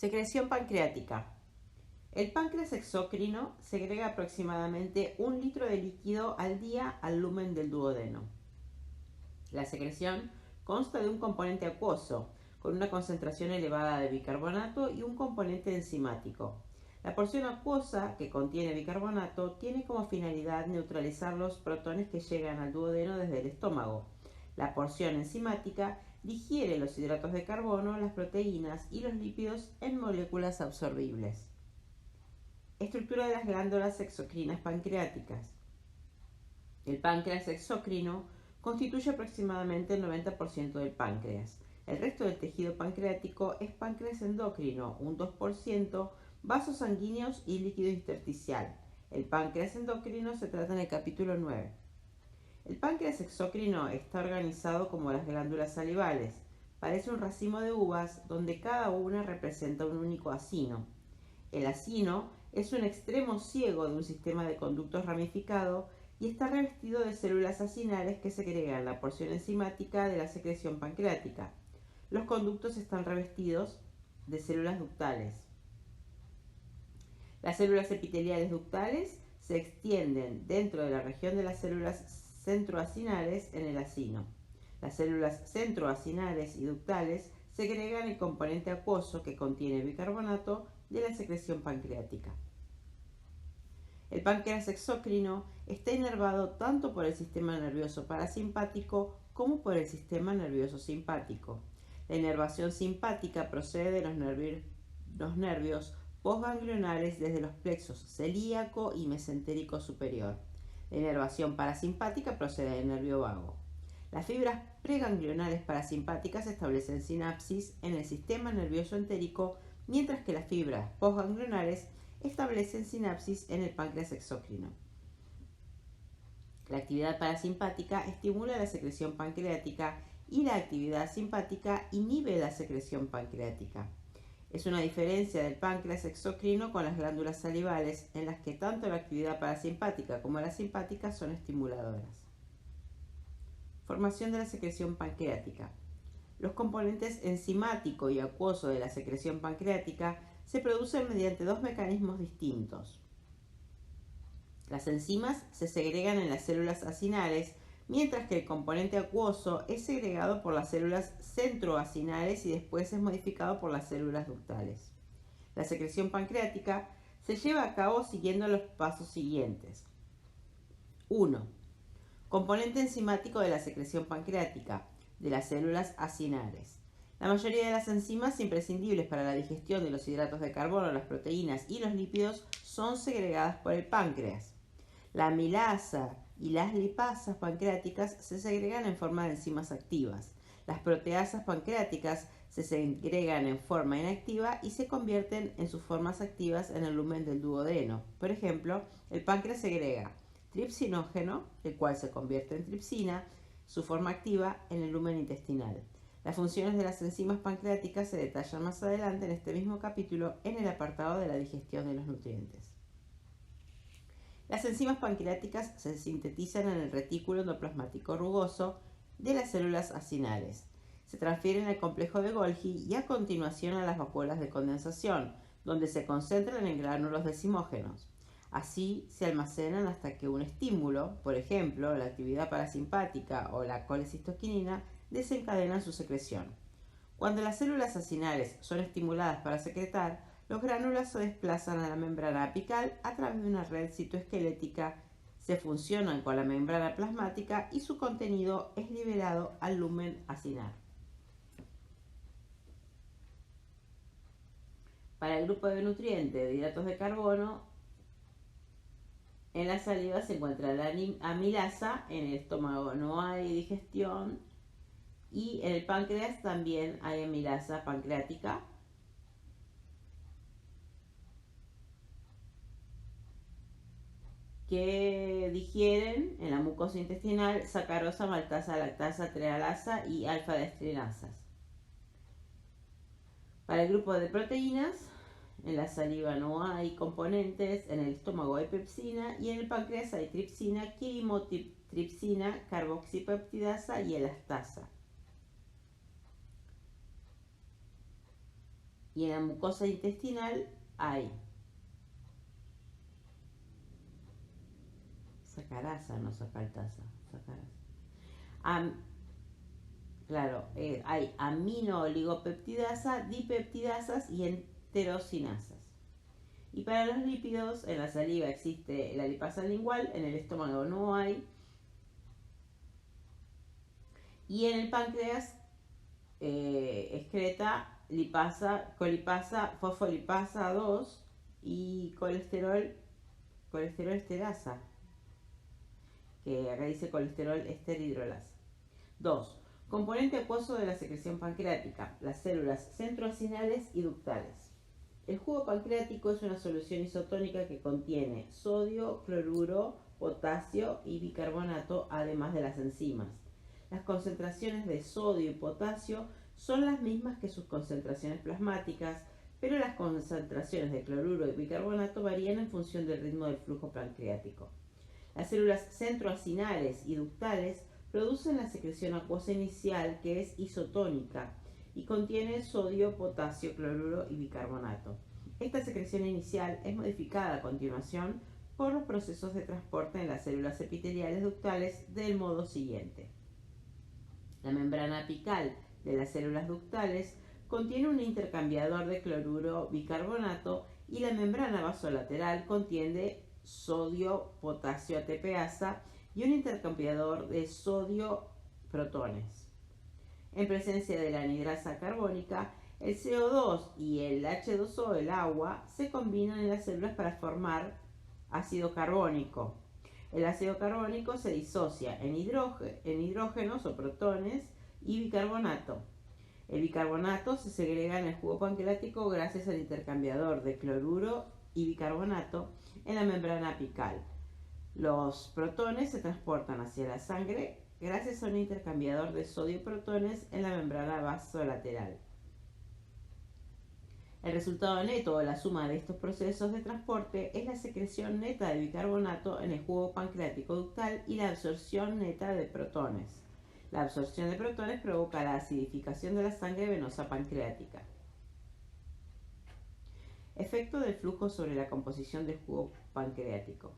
Secreción pancreática. El páncreas exócrino segrega aproximadamente 1 litro de líquido al día al lumen del duodeno. La secreción consta de un componente acuoso, con una concentración elevada de bicarbonato y un componente enzimático. La porción acuosa, que contiene bicarbonato, tiene como finalidad neutralizar los protones que llegan al duodeno desde el estómago. La porción enzimática digiere los hidratos de carbono, las proteínas y los lípidos en moléculas absorbibles. Estructura de las glándulas exocrinas pancreáticas. El páncreas exócrino constituye aproximadamente el 90% del páncreas. El resto del tejido pancreático es páncreas endocrino, un 2%, vasos sanguíneos y líquido intersticial. El páncreas endocrino se trata en el capítulo 9. El páncreas exócrino está organizado como las glándulas salivales. Parece un racimo de uvas donde cada una representa un único acino. El acino es un extremo ciego de un sistema de conductos ramificado y está revestido de células acinales que segregan la porción enzimática de la secreción pancreática. Los conductos están revestidos de células ductales. Las células epiteliales ductales se extienden dentro de la región de las células centroacinales en el acino. Las células centroacinales y ductales segregan el componente acuoso que contiene bicarbonato de la secreción pancreática. El páncreas exócrino está inervado tanto por el sistema nervioso parasimpático como por el sistema nervioso simpático. La inervación simpática procede de los nervios postganglionales desde los plexos celíaco y mesentérico superior. La inervación parasimpática procede del nervio vago. Las fibras preganglionales parasimpáticas establecen sinapsis en el sistema nervioso entérico, mientras que las fibras postganglionales establecen sinapsis en el páncreas exócrino. La actividad parasimpática estimula la secreción pancreática y la actividad simpática inhibe la secreción pancreática. Es una diferencia del páncreas exócrino con las glándulas salivales, en las que tanto la actividad parasimpática como la simpática son estimuladoras. Formación de la secreción pancreática. Los componentes enzimático y acuoso de la secreción pancreática se producen mediante dos mecanismos distintos. Las enzimas se segregan en las células acinales, mientras que el componente acuoso es segregado por las células centroacinales y después es modificado por las células ductales. La secreción pancreática se lleva a cabo siguiendo los pasos siguientes. 1. Componente enzimático de la secreción pancreática, de las células acinales. La mayoría de las enzimas imprescindibles para la digestión de los hidratos de carbono, las proteínas y los lípidos son segregadas por el páncreas. La amilasa y las lipasas pancreáticas se segregan en forma de enzimas activas. Las proteasas pancreáticas se segregan en forma inactiva y se convierten en sus formas activas en el lumen del duodeno. Por ejemplo, el páncreas segrega tripsinógeno, el cual se convierte en tripsina, su forma activa en el lumen intestinal. Las funciones de las enzimas pancreáticas se detallan más adelante en este mismo capítulo en el apartado de la digestión de los nutrientes. Las enzimas pancreáticas se sintetizan en el retículo endoplasmático rugoso de las células acinales. Se transfieren al complejo de Golgi y a continuación a las vacuolas de condensación, donde se concentran en gránulos decimógenos. Así se almacenan hasta que un estímulo, por ejemplo, la actividad parasimpática o la colecistoquinina, desencadenan su secreción. Cuando las células acinales son estimuladas para secretar, los gránulos se desplazan a la membrana apical a través de una red citoesquelética, se fusionan con la membrana plasmática y su contenido es liberado al lumen acinar. Para el grupo de nutrientes de hidratos de carbono, en la saliva se encuentra la amilasa, en el estómago no hay digestión y en el páncreas también hay amilasa pancreática. Que digieren en la mucosa intestinal sacarosa, maltasa, lactasa, trehalasa y alfa-destrinasas. Para el grupo de proteínas, en la saliva no hay componentes, en el estómago hay pepsina y en el páncreas hay tripsina, quirimotripsina, carboxipeptidasa y elastasa. Y en la mucosa intestinal hay sacarasa, no sacaltasa, sacarasa. Claro, hay amino-oligopeptidasa, dipeptidasas y enterosinasas. Y para los lípidos, en la saliva existe la lipasa lingual, en el estómago no hay. Y en el páncreas excreta lipasa, colipasa, fosfolipasa 2 y colesterol esterasa, que acá dice colesterol ester-hidrolasa. 2. Componente acuoso de la secreción pancreática, las células centroacinales y ductales. El jugo pancreático es una solución isotónica que contiene sodio, cloruro, potasio y bicarbonato, además de las enzimas. Las concentraciones de sodio y potasio son las mismas que sus concentraciones plasmáticas, pero las concentraciones de cloruro y bicarbonato varían en función del ritmo del flujo pancreático. Las células centroacinales y ductales producen la secreción acuosa inicial, que es isotónica y contiene sodio, potasio, cloruro y bicarbonato. Esta secreción inicial es modificada a continuación por los procesos de transporte en las células epiteliales ductales del modo siguiente. La membrana apical de las células ductales contiene un intercambiador de cloruro bicarbonato y la membrana vasolateral contiene sodio, potasio ATPasa y un intercambiador de sodio protones. En presencia de la anhidrasa carbónica, el CO2 y el H2O, el agua, se combinan en las células para formar ácido carbónico. El ácido carbónico se disocia en hidrógenos o protones y bicarbonato. El bicarbonato se segrega en el jugo pancreático gracias al intercambiador de cloruro y bicarbonato en la membrana apical. Los protones se transportan hacia la sangre gracias a un intercambiador de sodio-protones en la membrana vasolateral. El resultado neto o la suma de estos procesos de transporte es la secreción neta de bicarbonato en el jugo pancreático ductal y la absorción neta de protones. La absorción de protones provoca la acidificación de la sangre venosa pancreática. Efecto del flujo sobre la composición del jugo pancreático.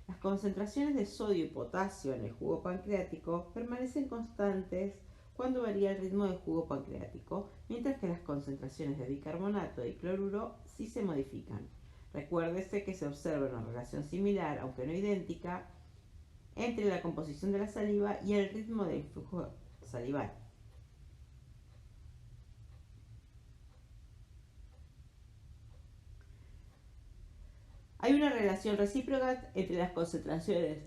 Las concentraciones de sodio y potasio en el jugo pancreático permanecen constantes cuando varía el ritmo del jugo pancreático, mientras que las concentraciones de bicarbonato y cloruro sí se modifican. Recuérdese que se observa una relación similar, aunque no idéntica, entre la composición de la saliva y el ritmo del flujo salival. Hay una relación recíproca entre las concentraciones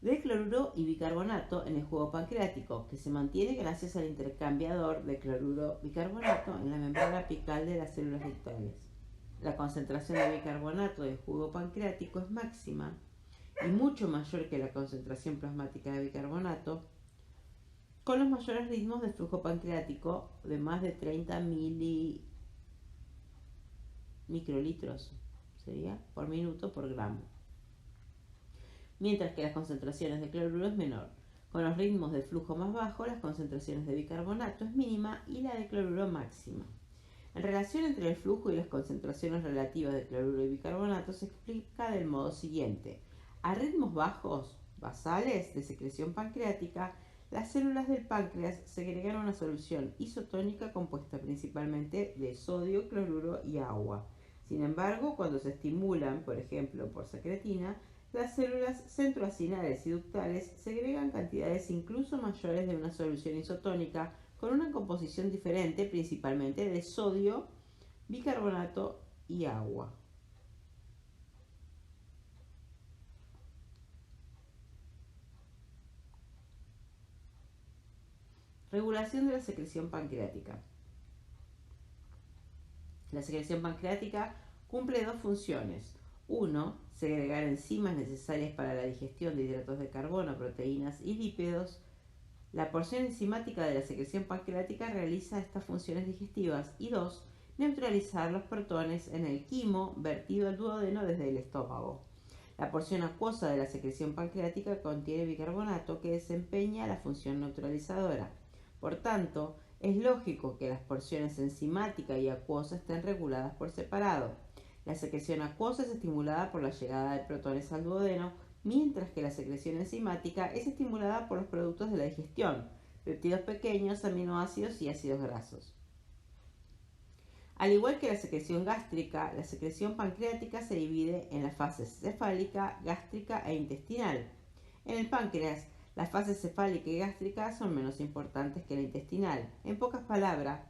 de cloruro y bicarbonato en el jugo pancreático, que se mantiene gracias al intercambiador de cloruro-bicarbonato en la membrana apical de las células ductales. La concentración de bicarbonato del jugo pancreático es máxima y mucho mayor que la concentración plasmática de bicarbonato, con los mayores ritmos de flujo pancreático de más de 30 microlitros por minuto por gramo, mientras que las concentraciones de cloruro es menor. Con los ritmos de flujo más bajos, las concentraciones de bicarbonato es mínima y la de cloruro máxima. En relación entre el flujo y las concentraciones relativas de cloruro y bicarbonato se explica del modo siguiente. A ritmos bajos, basales, de secreción pancreática, las células del páncreas segregan una solución isotónica compuesta principalmente de sodio, cloruro y agua. Sin embargo, cuando se estimulan, por ejemplo, por secretina, las células centroacinales y ductales segregan cantidades incluso mayores de una solución isotónica con una composición diferente, principalmente de sodio, bicarbonato y agua. Regulación de la secreción pancreática. La secreción pancreática cumple dos funciones. 1. Segregar enzimas necesarias para la digestión de hidratos de carbono, proteínas y lípidos. La porción enzimática de la secreción pancreática realiza estas funciones digestivas. Y 2. Neutralizar los protones en el quimo vertido al duodeno desde el estómago. La porción acuosa de la secreción pancreática contiene bicarbonato que desempeña la función neutralizadora. Por tanto, Es lógico que las porciones enzimática y acuosa estén reguladas por separado. La secreción acuosa es estimulada por la llegada de protones al duodeno, mientras que la secreción enzimática es estimulada por los productos de la digestión, péptidos pequeños, aminoácidos y ácidos grasos. Al igual que la secreción gástrica, la secreción pancreática se divide en las fases cefálica, gástrica e intestinal. En el páncreas, las fases cefálica y gástrica son menos importantes que la intestinal. En pocas palabras,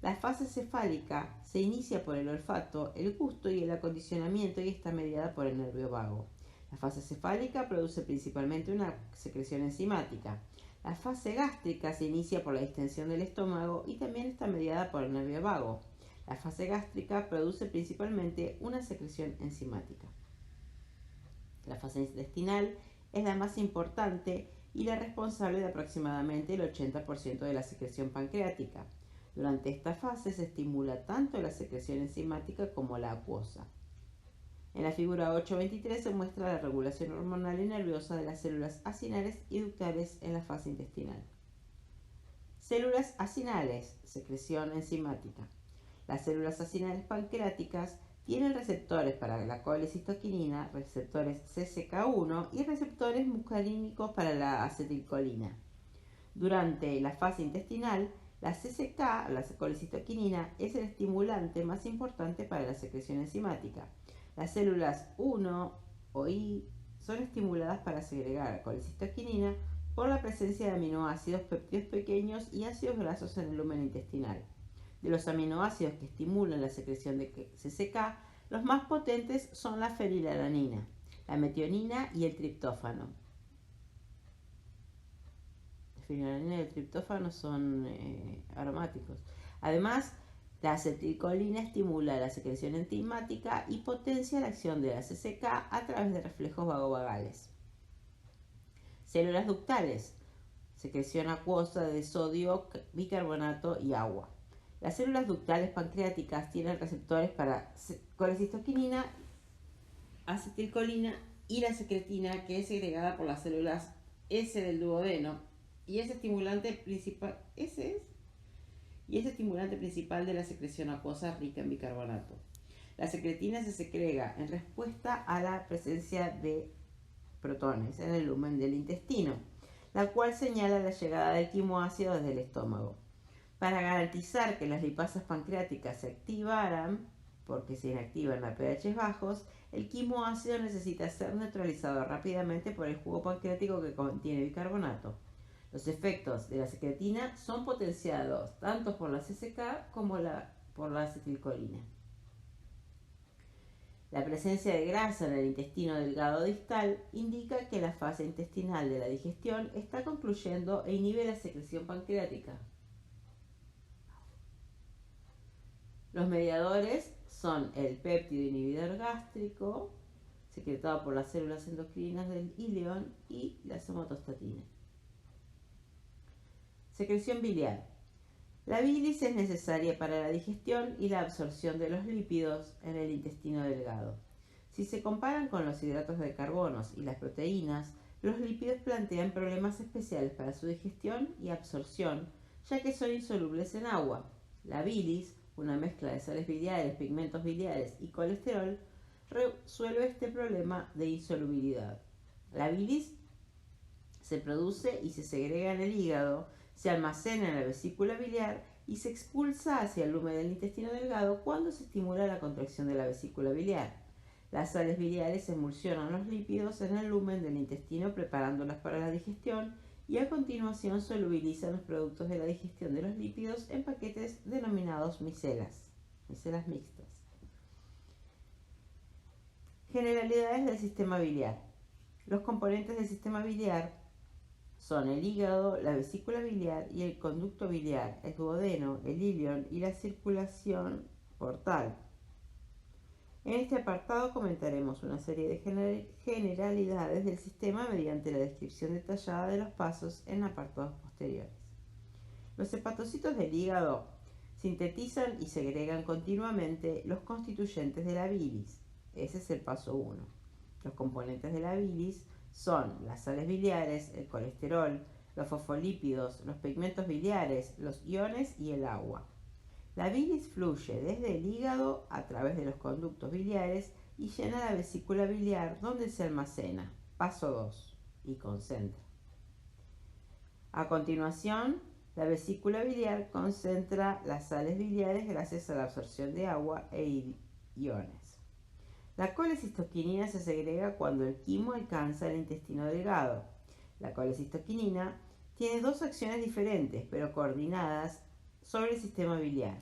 la fase cefálica se inicia por el olfato, el gusto y el acondicionamiento y está mediada por el nervio vago. La fase cefálica produce principalmente una secreción enzimática. La fase gástrica se inicia por la distensión del estómago y también está mediada por el nervio vago. La fase gástrica produce principalmente una secreción enzimática. La fase intestinal es la más importante y la responsable de aproximadamente el 80% de la secreción pancreática. Durante esta fase se estimula tanto la secreción enzimática como la acuosa. En la figura 8.23 se muestra la regulación hormonal y nerviosa de las células acinales y ductales en la fase intestinal. Células acinales, secreción enzimática. Las células acinales pancreáticas tienen receptores para la colecistoquinina, receptores CCK1 y receptores muscarínicos para la acetilcolina. Durante la fase intestinal, la CCK, la colecistoquinina, es el estimulante más importante para la secreción enzimática. Las células 1 o I son estimuladas para segregar colecistoquinina por la presencia de aminoácidos, péptidos pequeños y ácidos grasos en el lumen intestinal. De los aminoácidos que estimulan la secreción de CCK, los más potentes son la fenilalanina, la metionina y el triptófano. La fenilalanina y el triptófano son aromáticos. Además, la acetilcolina estimula la secreción enzimática y potencia la acción de la CCK a través de reflejos vagovagales. Células ductales, secreción acuosa de sodio, bicarbonato y agua. Las células ductales pancreáticas tienen receptores para colecistoquinina, acetilcolina y la secretina, que es segregada por las células S del duodeno y es estimulante principal. Es estimulante principal de la secreción acuosa rica en bicarbonato. La secretina se segrega en respuesta a la presencia de protones en el lumen del intestino, la cual señala la llegada del quimoácido desde el estómago. Para garantizar que las lipasas pancreáticas se activaran, porque se inactivan a pH bajos, el quimoácido necesita ser neutralizado rápidamente por el jugo pancreático que contiene bicarbonato. Los efectos de la secretina son potenciados tanto por la CCK como por la acetilcolina. La presencia de grasa en el intestino delgado distal indica que la fase intestinal de la digestión está concluyendo e inhibe la secreción pancreática. Los mediadores son el péptido inhibidor gástrico, secretado por las células endocrinas del íleon, y la somatostatina. Secreción biliar. La bilis es necesaria para la digestión y la absorción de los lípidos en el intestino delgado. Si se comparan con los hidratos de carbono y las proteínas, los lípidos plantean problemas especiales para su digestión y absorción, ya que son insolubles en agua. La bilis, una mezcla de sales biliares, pigmentos biliares y colesterol, resuelve este problema de insolubilidad. La bilis se produce y se segrega en el hígado, se almacena en la vesícula biliar y se expulsa hacia el lumen del intestino delgado cuando se estimula la contracción de la vesícula biliar. Las sales biliares emulsionan los lípidos en el lumen del intestino preparándolas para la digestión y a continuación solubilizan los productos de la digestión de los lípidos en paquetes denominados micelas mixtas. Generalidades del sistema biliar. Los componentes del sistema biliar son el hígado, la vesícula biliar y el conducto biliar, el duodeno, el íleon y la circulación portal. En este apartado comentaremos una serie de generalidades del sistema mediante la descripción detallada de los pasos en apartados posteriores. Los hepatocitos del hígado sintetizan y segregan continuamente los constituyentes de la bilis. Ese es el paso 1. Los componentes de la bilis son las sales biliares, el colesterol, los fosfolípidos, los pigmentos biliares, los iones y el agua. La bilis fluye desde el hígado a través de los conductos biliares y llena la vesícula biliar donde se almacena. Paso 2. Y concentra. A continuación, la vesícula biliar concentra las sales biliares gracias a la absorción de agua e iones. La colecistoquinina se segrega cuando el quimo alcanza el intestino delgado. La colecistoquinina tiene dos acciones diferentes, pero coordinadas sobre el sistema biliar.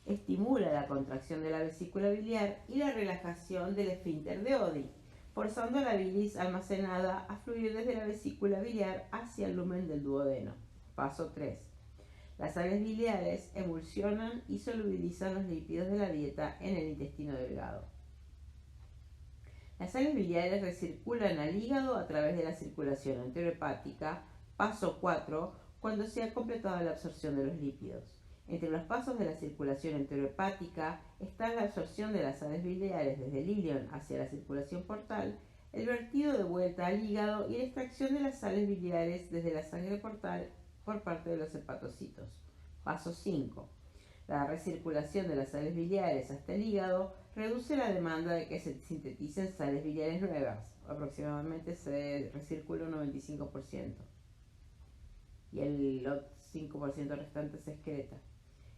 Estimula la contracción de la vesícula biliar y la relajación del esfínter de Oddi, forzando a la bilis almacenada a fluir desde la vesícula biliar hacia el lumen del duodeno. Paso 3. Las sales biliares emulsionan y solubilizan los lípidos de la dieta en el intestino delgado. Las sales biliares recirculan al hígado a través de la circulación enterohepática. Paso 4. Cuando se ha completado la absorción de los lípidos. Entre los pasos de la circulación enterohepática está la absorción de las sales biliares desde el ilion hacia la circulación portal, el vertido de vuelta al hígado y la extracción de las sales biliares desde la sangre portal por parte de los hepatocitos. Paso 5. La recirculación de las sales biliares hasta el hígado reduce la demanda de que se sinteticen sales biliares nuevas. Aproximadamente se recircula un 95%. Y el 5% restante se excreta.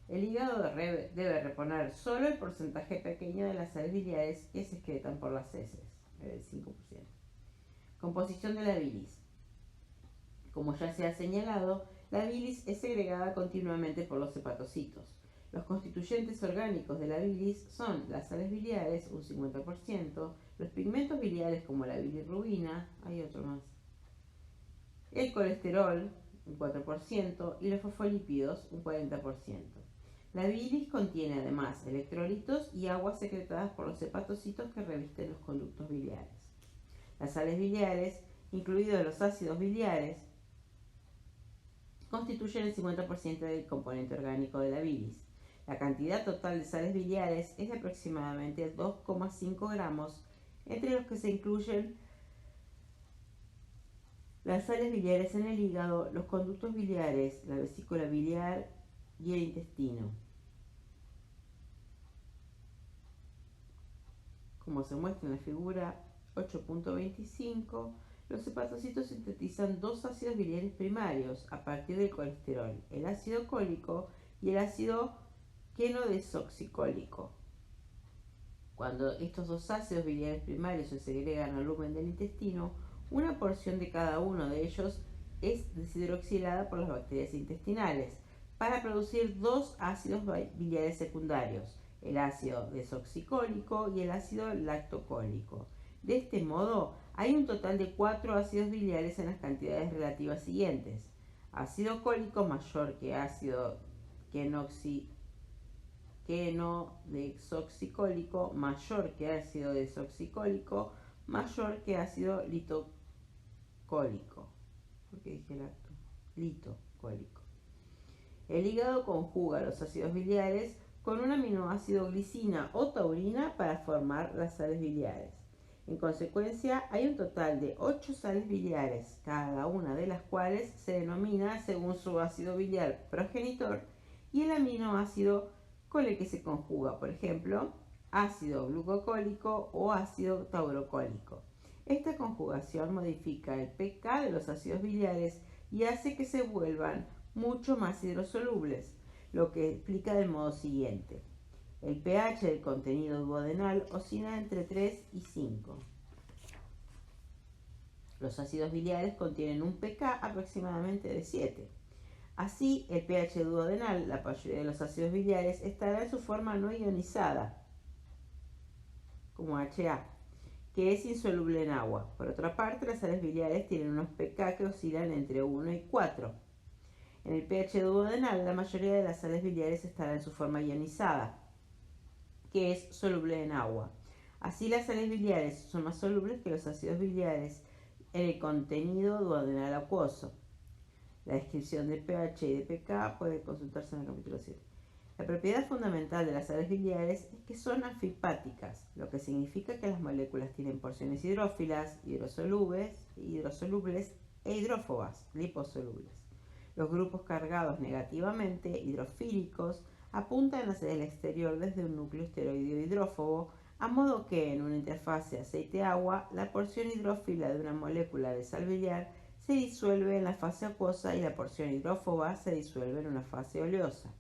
El hígado debe reponer solo el porcentaje pequeño de las sales biliares que se excretan por las heces, el 5%. Composición de la bilis. Como ya se ha señalado, la bilis es segregada continuamente por los hepatocitos. Los constituyentes orgánicos de la bilis son las sales biliares, un 50%, los pigmentos biliares como la bilirrubina, hay otro más, el colesterol, un 4%, y los fosfolípidos, un 40%. La bilis contiene además electrolitos y aguas secretadas por los hepatocitos que revisten los conductos biliares. Las sales biliares, incluidos los ácidos biliares, constituyen el 50% del componente orgánico de la bilis. La cantidad total de sales biliares es de aproximadamente 2,5 gramos, entre los que se incluyen las sales biliares en el hígado, los conductos biliares, la vesícula biliar y el intestino. Como se muestra en la figura 8.25, los hepatocitos sintetizan dos ácidos biliares primarios a partir del colesterol, el ácido cólico y el ácido quenodesoxicólico. Cuando estos dos ácidos biliares primarios se segregan al lumen del intestino, una porción de cada uno de ellos es deshidroxilada por las bacterias intestinales para producir dos ácidos biliares secundarios, el ácido desoxicólico y el ácido lactocólico. De este modo, hay un total de 4 ácidos biliares en las cantidades relativas siguientes: ácido cólico mayor que ácido quenodesoxicólico, mayor que ácido desoxicólico, mayor que ácido litocólico. ¿Por qué dije lacto? Litocólico. El hígado conjuga los ácidos biliares con un aminoácido glicina o taurina para formar las sales biliares. En consecuencia, hay un total de 8 sales biliares, cada una de las cuales se denomina según su ácido biliar progenitor y el aminoácido con el que se conjuga, por ejemplo, ácido glucocólico o ácido taurocólico. Esta conjugación modifica el pK de los ácidos biliares y hace que se vuelvan mucho más hidrosolubles, lo que explica del modo siguiente. El pH del contenido duodenal oscila entre 3 y 5. Los ácidos biliares contienen un pK aproximadamente de 7. Así, el pH duodenal, la mayoría de los ácidos biliares, estará en su forma no ionizada, como HA, que es insoluble en agua. Por otra parte, las sales biliares tienen unos pK que oscilan entre 1 y 4. En el pH duodenal, la mayoría de las sales biliares estará en su forma ionizada, que es soluble en agua. Así, las sales biliares son más solubles que los ácidos biliares en el contenido duodenal acuoso. La descripción de pH y de pK puede consultarse en el capítulo 7. La propiedad fundamental de las sales biliares es que son anfipáticas, lo que significa que las moléculas tienen porciones hidrófilas, hidrosolubles e hidrófobas, liposolubles. Los grupos cargados negativamente, hidrofílicos, apuntan hacia el exterior desde un núcleo esteroideo hidrófobo, a modo que en una interfase aceite-agua, la porción hidrófila de una molécula de sal biliar se disuelve en la fase acuosa y la porción hidrófoba se disuelve en una fase oleosa.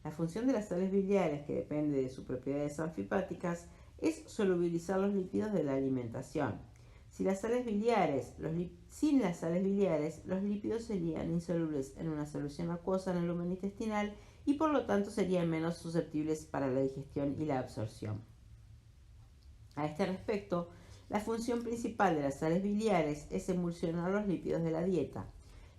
La función de las sales biliares, que depende de sus propiedades anfipáticas, es solubilizar los lípidos de la alimentación. Sin las sales biliares, los lípidos serían insolubles en una solución acuosa en el lumen intestinal y por lo tanto serían menos susceptibles para la digestión y la absorción. A este respecto, la función principal de las sales biliares es emulsionar los lípidos de la dieta.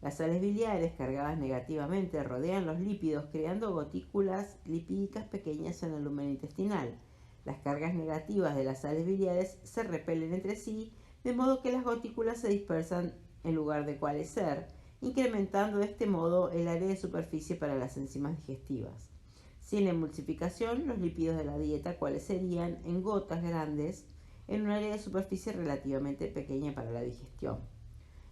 Las sales biliares cargadas negativamente rodean los lípidos creando gotículas lipídicas pequeñas en el lumen intestinal. Las cargas negativas de las sales biliares se repelen entre sí, de modo que las gotículas se dispersan en lugar de coalescer, incrementando de este modo el área de superficie para las enzimas digestivas. Sin la emulsificación, los lípidos de la dieta coalescerían en gotas grandes en un área de superficie relativamente pequeña para la digestión.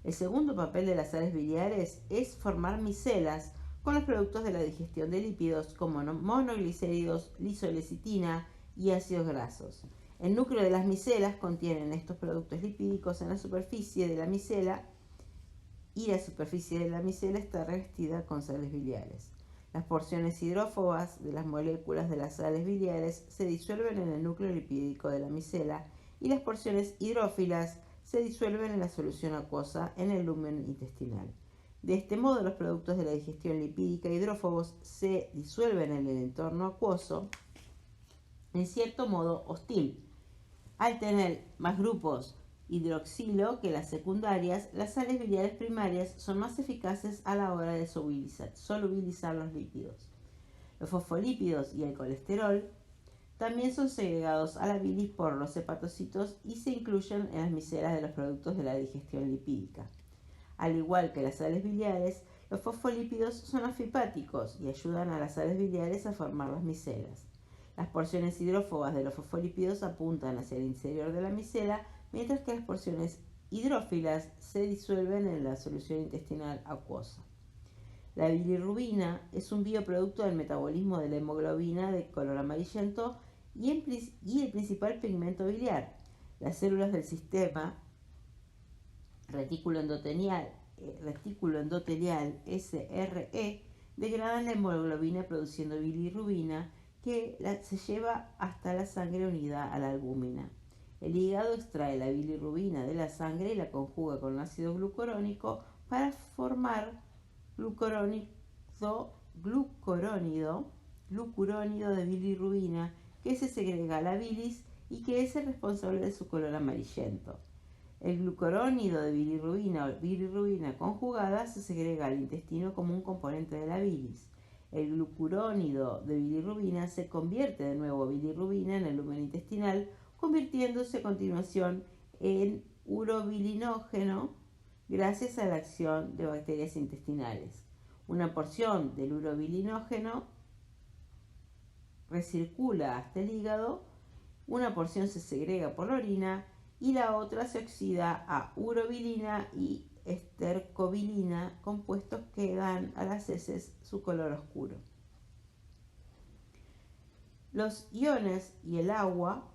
El segundo papel de las sales biliares es formar micelas con los productos de la digestión de lípidos como monoglicéridos, lisolecitina y ácidos grasos. El núcleo de las micelas contienen estos productos lipídicos en la superficie de la micela y la superficie de la micela está revestida con sales biliares. Las porciones hidrófobas de las moléculas de las sales biliares se disuelven en el núcleo lipídico de la micela y las porciones hidrófilas se disuelven en la solución acuosa en el lumen intestinal. De este modo, los productos de la digestión lipídica hidrófobos se disuelven en el entorno acuoso en cierto modo hostil. Al tener más grupos hidroxilo que las secundarias, las sales biliares primarias son más eficaces a la hora de solubilizar los lípidos. Los fosfolípidos y el colesterol también son segregados a la bilis por los hepatocitos y se incluyen en las micelas de los productos de la digestión lipídica. Al igual que las sales biliares, los fosfolípidos son anfipáticos y ayudan a las sales biliares a formar las micelas. Las porciones hidrófobas de los fosfolípidos apuntan hacia el interior de la micela, mientras que las porciones hidrófilas se disuelven en la solución intestinal acuosa. La bilirrubina es un bioproducto del metabolismo de la hemoglobina de color amarillento y el principal pigmento biliar. Las células del sistema retículo endotelial SRE degradan la hemoglobina produciendo bilirrubina que se lleva hasta la sangre unida a la albúmina. El hígado extrae la bilirrubina de la sangre y la conjuga con ácido glucurónico para formar glucurónido de bilirrubina que se segrega a la bilis y que es el responsable de su color amarillento. El glucurónido de bilirrubina o bilirrubina conjugada se segrega al intestino como un componente de la bilis. El glucurónido de bilirrubina se convierte de nuevo a bilirrubina en el lumen intestinal, convirtiéndose a continuación en urobilinógeno gracias a la acción de bacterias intestinales. Una porción del urobilinógeno recircula hasta el hígado, una porción se segrega por la orina y la otra se oxida a urobilina y estercobilina, compuestos que dan a las heces su color oscuro. Los iones y el agua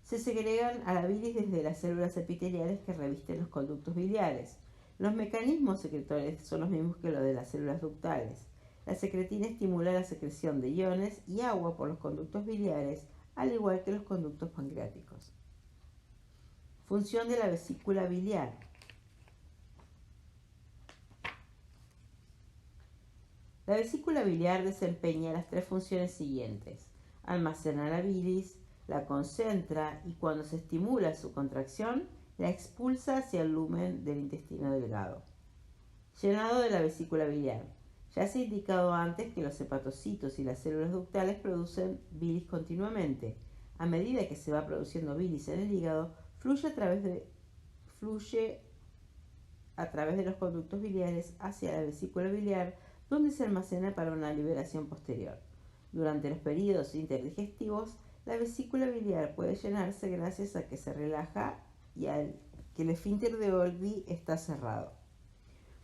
se segregan a la bilis desde las células epiteliales que revisten los conductos biliares. Los mecanismos secretores son los mismos que los de las células ductales. La secretina estimula la secreción de iones y agua por los conductos biliares, al igual que los conductos pancreáticos. Función de la vesícula biliar. La vesícula biliar desempeña las tres funciones siguientes: almacena la bilis, la concentra y cuando se estimula su contracción, la expulsa hacia el lumen del intestino delgado. Llenado de la vesícula biliar. Ya se ha indicado antes que los hepatocitos y las células ductales producen bilis continuamente. A medida que se va produciendo bilis en el hígado, fluye a través de los conductos biliares hacia la vesícula biliar, donde se almacena para una liberación posterior. Durante los periodos interdigestivos, la vesícula biliar puede llenarse gracias a que se relaja y al que el esfínter de Olby está cerrado.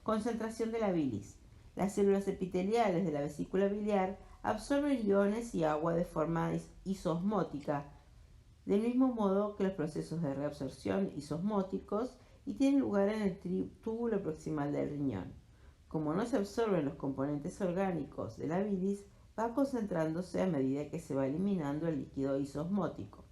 Concentración de la bilis. Las células epiteliales de la vesícula biliar absorben iones y agua de forma isosmótica, del mismo modo que los procesos de reabsorción isosmóticos, y tienen lugar en el túbulo proximal del riñón. Como no se absorben los componentes orgánicos de la bilis, va concentrándose a medida que se va eliminando el líquido isosmótico.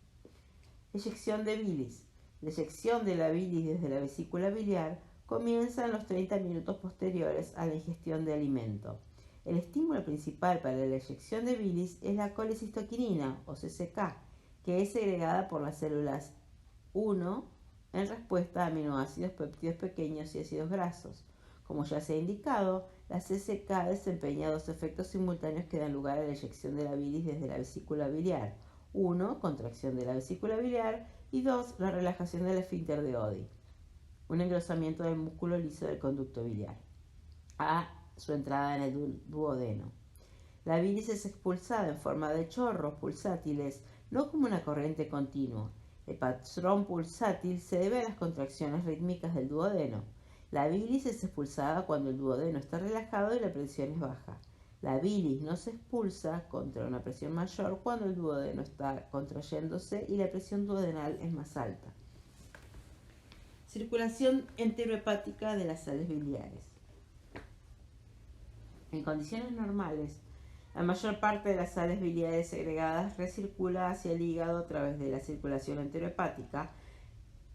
Eyección de bilis. La eyección de la bilis desde la vesícula biliar comienza en los 30 minutos posteriores a la ingestión de alimento. El estímulo principal para la eyección de bilis es la colecistoquinina, o CCK, que es segregada por las células 1 en respuesta a aminoácidos, péptidos pequeños y ácidos grasos. Como ya se ha indicado, la CCK desempeña dos efectos simultáneos que dan lugar a la eyección de la bilis desde la vesícula biliar. 1. Contracción de la vesícula biliar y 2. La relajación del esfínter de Oddi, un engrosamiento del músculo liso del conducto biliar, a su entrada en el duodeno. La bilis es expulsada en forma de chorros pulsátiles, no como una corriente continua. El patrón pulsátil se debe a las contracciones rítmicas del duodeno. La bilis es expulsada cuando el duodeno está relajado y la presión es baja. La bilis no se expulsa contra una presión mayor cuando el duodeno está contrayéndose y la presión duodenal es más alta. Circulación enterohepática de las sales biliares. En condiciones normales, la mayor parte de las sales biliares segregadas recircula hacia el hígado a través de la circulación enterohepática,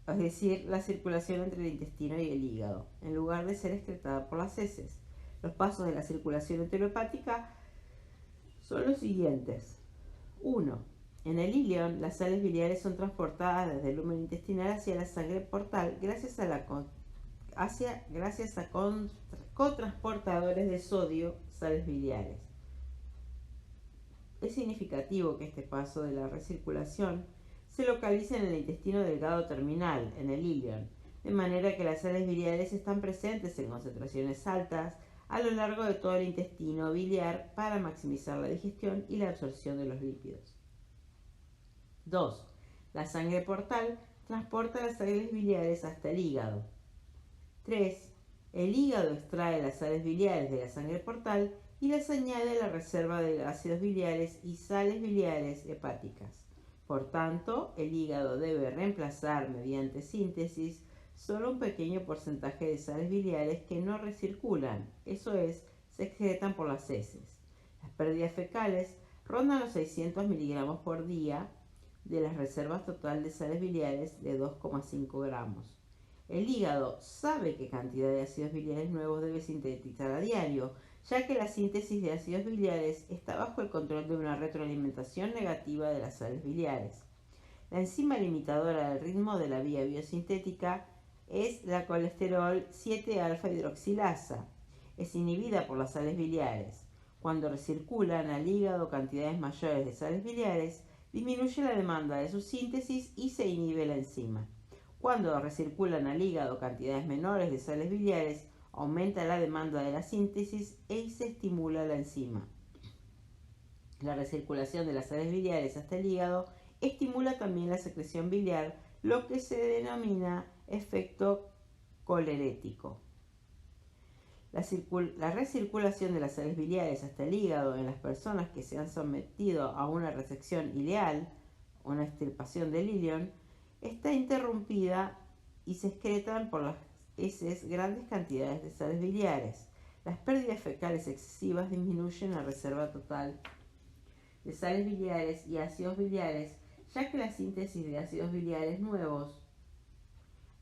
es decir, la circulación entre el intestino y el hígado, en lugar de ser excretada por las heces. Los pasos de la circulación enterohepática son los siguientes. 1. En el ileón, las sales biliares son transportadas desde el lumen intestinal hacia la sangre portal gracias a cotransportadores de sodio, sales biliares. Es significativo que este paso de la recirculación se localice en el intestino delgado terminal, en el ileón, de manera que las sales biliares están presentes en concentraciones altas a lo largo de todo el intestino biliar para maximizar la digestión y la absorción de los lípidos. 2. La sangre portal transporta las sales biliares hasta el hígado. 3. El hígado extrae las sales biliares de la sangre portal y las añade a la reserva de ácidos biliares y sales biliares hepáticas. Por tanto, el hígado debe reemplazar mediante síntesis solo un pequeño porcentaje de sales biliares que no recirculan, eso es, se excretan por las heces. Las pérdidas fecales rondan los 600 miligramos por día de las reservas total de sales biliares de 2,5 gramos. El hígado sabe qué cantidad de ácidos biliares nuevos debe sintetizar a diario, ya que la síntesis de ácidos biliares está bajo el control de una retroalimentación negativa de las sales biliares. La enzima limitadora del ritmo de la vía biosintética es la colesterol 7-alfa hidroxilasa. Es inhibida por las sales biliares. Cuando recirculan al hígado cantidades mayores de sales biliares, disminuye la demanda de su síntesis y se inhibe la enzima. Cuando recirculan al hígado cantidades menores de sales biliares, aumenta la demanda de la síntesis y se estimula la enzima. La recirculación de las sales biliares hasta el hígado estimula también la secreción biliar, lo que se denomina efecto colerético. La recirculación de las sales biliares hasta el hígado en las personas que se han sometido a una resección ileal, una extirpación del ileón, está interrumpida y se excretan por las heces grandes cantidades de sales biliares. Las pérdidas fecales excesivas disminuyen la reserva total de sales biliares y ácidos biliares, ya que la síntesis de ácidos biliares nuevos,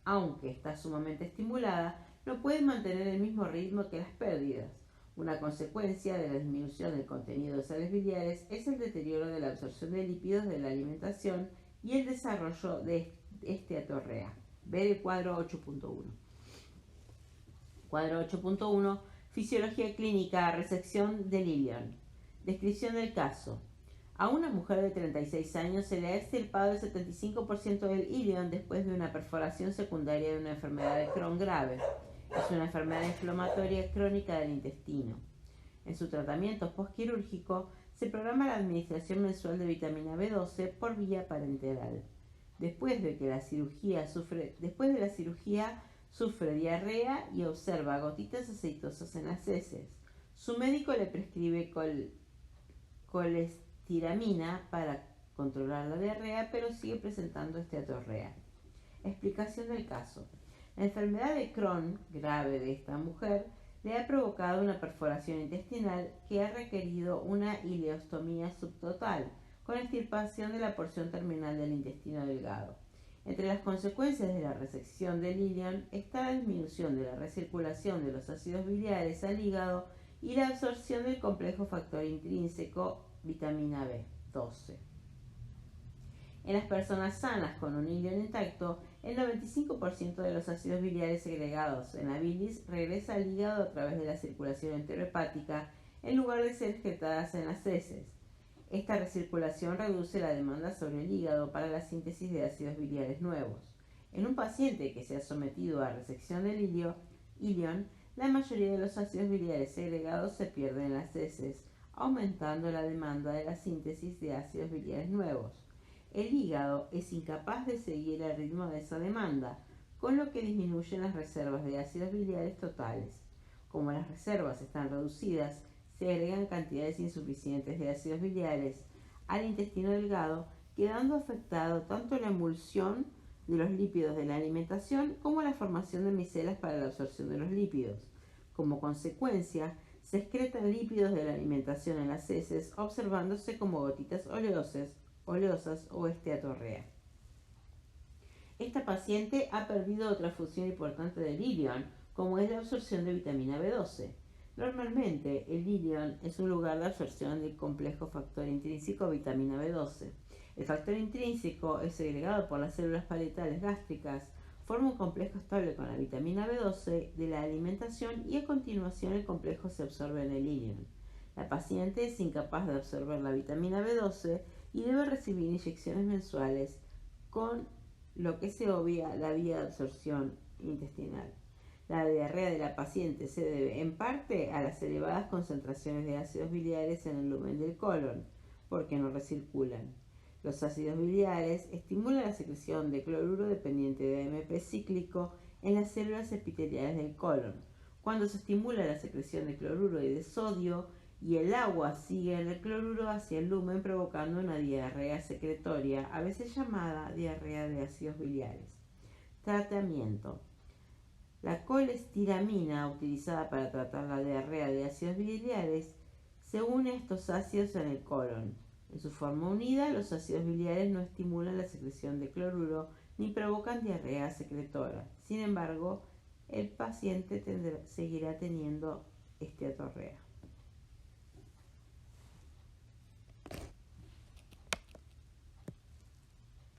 aunque está sumamente estimulada, no puede mantener el mismo ritmo que las pérdidas. Una consecuencia de la disminución del contenido de sales biliares es el deterioro de la absorción de lípidos de la alimentación y el desarrollo de esteatorrea. Ver el cuadro 8.1. Cuadro 8.1. Fisiología clínica, resección del ileón. Descripción del caso. A una mujer de 36 años se le ha extirpado el 75% del ileón después de una perforación secundaria de una enfermedad de Crohn grave. Es una enfermedad inflamatoria crónica del intestino. En su tratamiento postquirúrgico se programa la administración mensual de vitamina B12 por vía parenteral. Después de la cirugía Sufre diarrea y observa gotitas aceitosas en las heces. Su médico le prescribe colestiramina para controlar la diarrea, pero sigue presentando esteatorrea. Explicación del caso. La enfermedad de Crohn grave de esta mujer le ha provocado una perforación intestinal que ha requerido una ileostomía subtotal, con extirpación de la porción terminal del intestino delgado. Entre las consecuencias de la resección del ilion está la disminución de la recirculación de los ácidos biliares al hígado y la absorción del complejo factor intrínseco vitamina B12. En las personas sanas con un ilion intacto, el 95% de los ácidos biliares segregados en la bilis regresa al hígado a través de la circulación enterohepática en lugar de ser excretadas en las heces. Esta recirculación reduce la demanda sobre el hígado para la síntesis de ácidos biliares nuevos. En un paciente que se ha sometido a resección del ilion, la mayoría de los ácidos biliares segregados se pierden en las heces, aumentando la demanda de la síntesis de ácidos biliares nuevos. El hígado es incapaz de seguir el ritmo de esa demanda, con lo que disminuyen las reservas de ácidos biliares totales. Como las reservas están reducidas, se agregan cantidades insuficientes de ácidos biliares al intestino delgado, quedando afectado tanto la emulsión de los lípidos de la alimentación como la formación de micelas para la absorción de los lípidos. Como consecuencia, se excretan lípidos de la alimentación en las heces, observándose como gotitas oleosas o esteatorrea. Esta paciente ha perdido otra función importante del ilion, como es la absorción de vitamina B12. Normalmente, el ilion es un lugar de absorción del complejo factor intrínseco vitamina B12. El factor intrínseco es segregado por las células parietales gástricas, forma un complejo estable con la vitamina B12 de la alimentación y a continuación el complejo se absorbe en el ilion. La paciente es incapaz de absorber la vitamina B12 y debe recibir inyecciones mensuales, con lo que se obvia la vía de absorción intestinal. La diarrea de la paciente se debe en parte a las elevadas concentraciones de ácidos biliares en el lumen del colon, porque no recirculan. Los ácidos biliares estimulan la secreción de cloruro dependiente de AMP cíclico en las células epiteliales del colon. Cuando se estimula la secreción de cloruro y de sodio, y el agua sigue el cloruro hacia el lumen provocando una diarrea secretoria, a veces llamada diarrea de ácidos biliares. Tratamiento. La colestiramina utilizada para tratar la diarrea de ácidos biliares se une a estos ácidos en el colon. En su forma unida, los ácidos biliares no estimulan la secreción de cloruro ni provocan diarrea secretora. Sin embargo, el paciente seguirá teniendo esteatorrea.